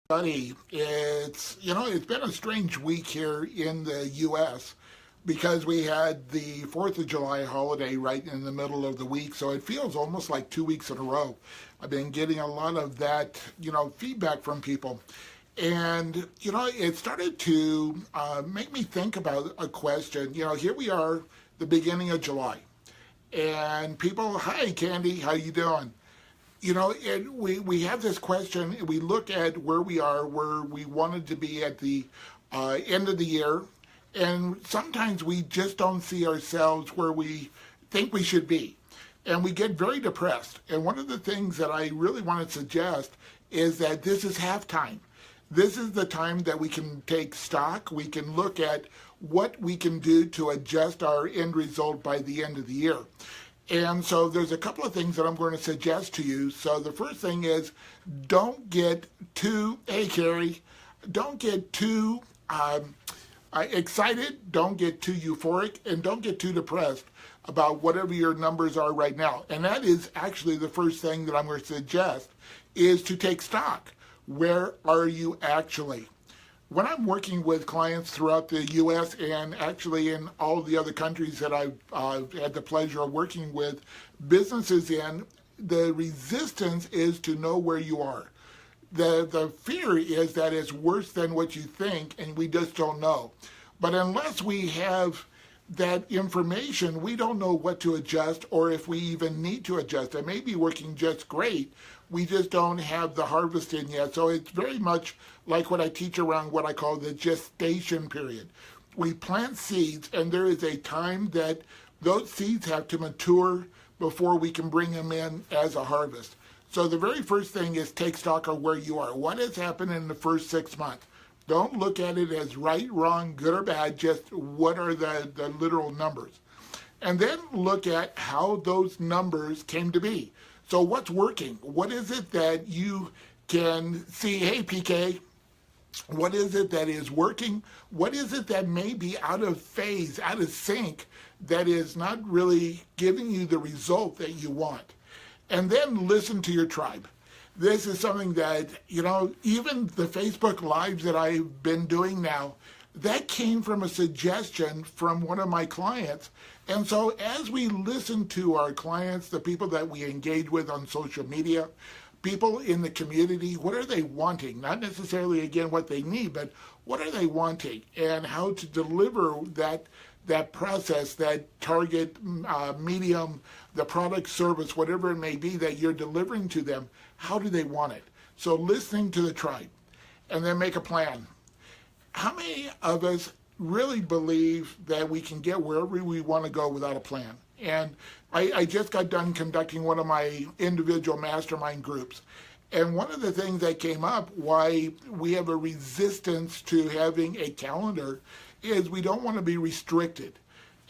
Buddy, it's been a strange week here in the U.S. because we had the 4th of July holiday right in the middle of the week, so it feels almost like 2 weeks in a row. I've been getting a lot of that, feedback from people. And, it started to make me think about a question. Here we are, the beginning of July, and people, hi, Candy, how you doing? We have this question. We look at where we are, where we wanted to be at the end of the year, and sometimes we just don't see ourselves where we think we should be. And we get very depressed. And one of the things that I really want to suggest is that this is halftime. This is the time that we can take stock. We can look at what we can do to adjust our end result by the end of the year. And so there's a couple of things that I'm going to suggest to you. So the first thing is don't get too, hey Carrie, don't get too excited, don't get too euphoric, and don't get too depressed about whatever your numbers are right now. And that is actually the first thing that I'm going to suggest is to take stock. Where are you actually? When I'm working with clients throughout the U.S. and actually in all the other countries that I've had the pleasure of working with businesses in, the resistance is to know where you are. The fear is that it's worse than what you think and we just don't know. But unless we have that information, we don't know what to adjust or if we even need to adjust. It may be working just great. We just don't have the harvest in yet. So it's very much like what I teach around what I call the gestation period. We plant seeds and there is a time that those seeds have to mature before we can bring them in as a harvest. So the very first thing is take stock of where you are. What has happened in the first 6 months? Don't look at it as right, wrong, good or bad, just what are the literal numbers. And then look at how those numbers came to be. So what's working? What is it that you can see, hey PK, what is it that is working? What is it that may be out of phase, out of sync, that is not really giving you the result that you want? And then listen to your tribe. This is something that, even the Facebook Lives that I've been doing now, that came from a suggestion from one of my clients. And so as we listen to our clients, the people that we engage with on social media, people in the community, what are they wanting? Not necessarily, again, what they need, but what are they wanting and how to deliver that process, that target medium, the product, service, whatever it may be that you're delivering to them, how do they want it? So listening to the tribe and then make a plan. How many of us really believe that we can get wherever we want to go without a plan? And I just got done conducting one of my individual mastermind groups. And one of the things that came up why we have a resistance to having a calendar is we don't want to be restricted.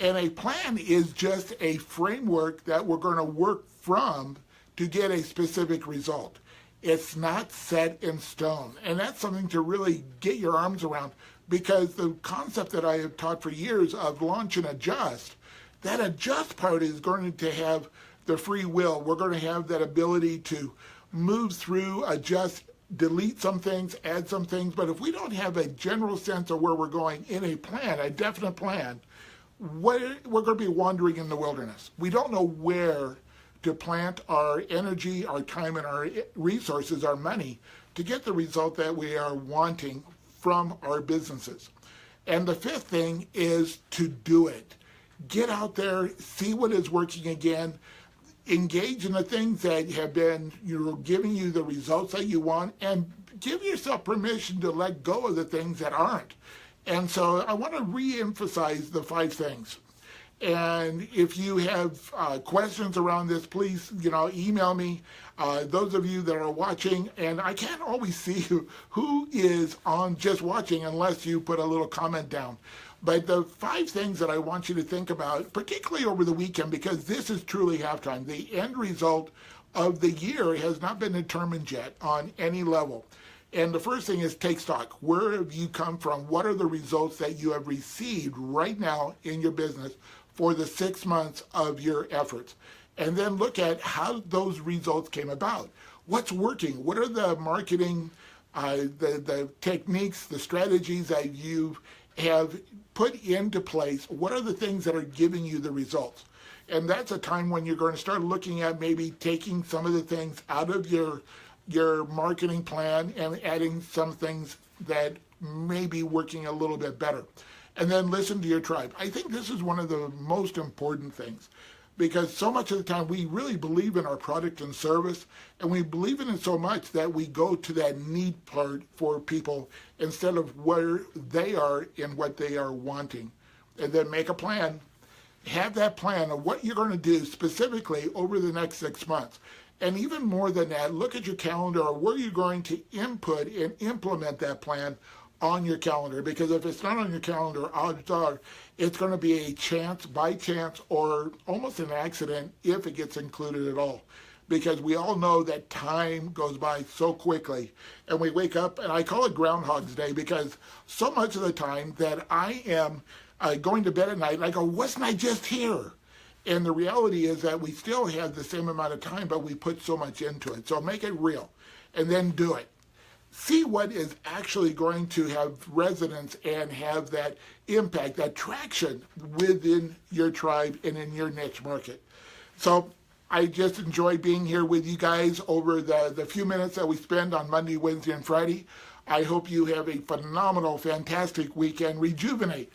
And a plan is just a framework that we're going to work from to get a specific result. It's not set in stone. And that's something to really get your arms around because the concept that I have taught for years of launch and adjust, that adjust part is going to have the free will. We're going to have that ability to move through, adjust, delete some things, add some things. But if we don't have a general sense of where we're going in a plan, a definite plan, we're going to be wandering in the wilderness. We don't know where to plant our energy, our time, and our resources, our money, to get the result that we are wanting from our businesses. And the fifth thing is to do it. Get out there, see what is working again, engage in the things that have been giving you the results that you want, and give yourself permission to let go of the things that aren't. And so I want to re-emphasize the 5 things. And if you have questions around this, please, email me. Those of you that are watching, and I can't always see who is on just watching unless you put a little comment down. But the 5 things that I want you to think about, particularly over the weekend, because this is truly halftime. The end result of the year has not been determined yet on any level. And the first thing is take stock. Where have you come from? What are the results that you have received right now in your business for the 6 months of your efforts? And then look at how those results came about. What's working? What are the marketing the techniques, the strategies that you have put into place. What are the things that are giving you the results? And that's a time when you're going to start looking at maybe taking some of the things out of your marketing plan and adding some things that may be working a little bit better. And then listen to your tribe. I think this is one of the most important things, because so much of the time we really believe in our product and service, and we believe in it so much that we go to that need part for people instead of where they are and what they are wanting. And then make a plan. Have that plan of what you're going to do specifically over the next 6 months. And even more than that, look at your calendar or where you're going to input and implement that plan on your calendar. Because if it's not on your calendar, odds are it's going to be a chance, by chance, or almost an accident if it gets included at all. Because we all know that time goes by so quickly, and we wake up, and I call it Groundhog's Day, because so much of the time that I am going to bed at night, I go, wasn't I just here? And the reality is that we still have the same amount of time, but we put so much into it. So make it real, and then do it. See what is actually going to have resonance and have that impact, that traction within your tribe and in your niche market. So I just enjoy being here with you guys over the few minutes that we spend on Monday, Wednesday, and Friday. I hope you have a phenomenal, fantastic weekend. Rejuvenate.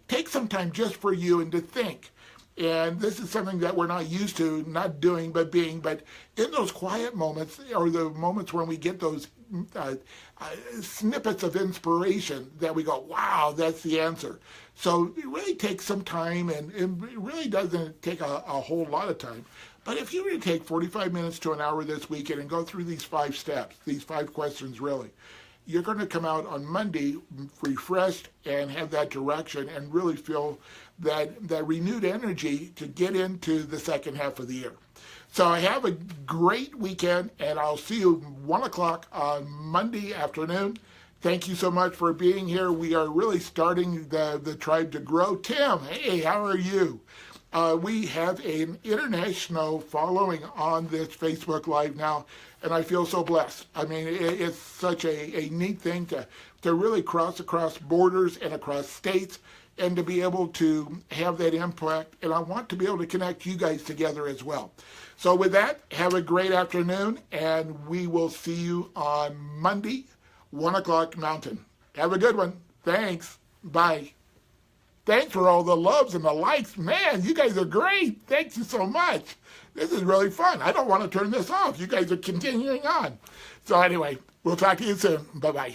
Take some time just for you and to think. And this is something that we're not used to, not doing, but being. But in those quiet moments, or the moments when we get those snippets of inspiration that we go, wow, that's the answer. So it really takes some time, and it really doesn't take a whole lot of time. But if you were to take 45 minutes to an hour this weekend and go through these 5 steps, these 5 questions really, you're going to come out on Monday refreshed and have that direction and really feel that renewed energy to get into the second half of the year. So have a great weekend, and I'll see you 1 o'clock on Monday afternoon. Thank you so much for being here. We are really starting the tribe to grow. Tim, hey, how are you? We have an international following on this Facebook Live now, and I feel so blessed. I mean, it's such a neat thing to really cross across borders and across states and to be able to have that impact. And I want to be able to connect you guys together as well. So with that, have a great afternoon, and we will see you on Monday, 1 o'clock Mountain. Have a good one. Thanks. Bye. Thanks for all the loves and the likes. Man, you guys are great. Thank you so much. This is really fun. I don't want to turn this off. You guys are continuing on. So anyway, we'll talk to you soon. Bye-bye.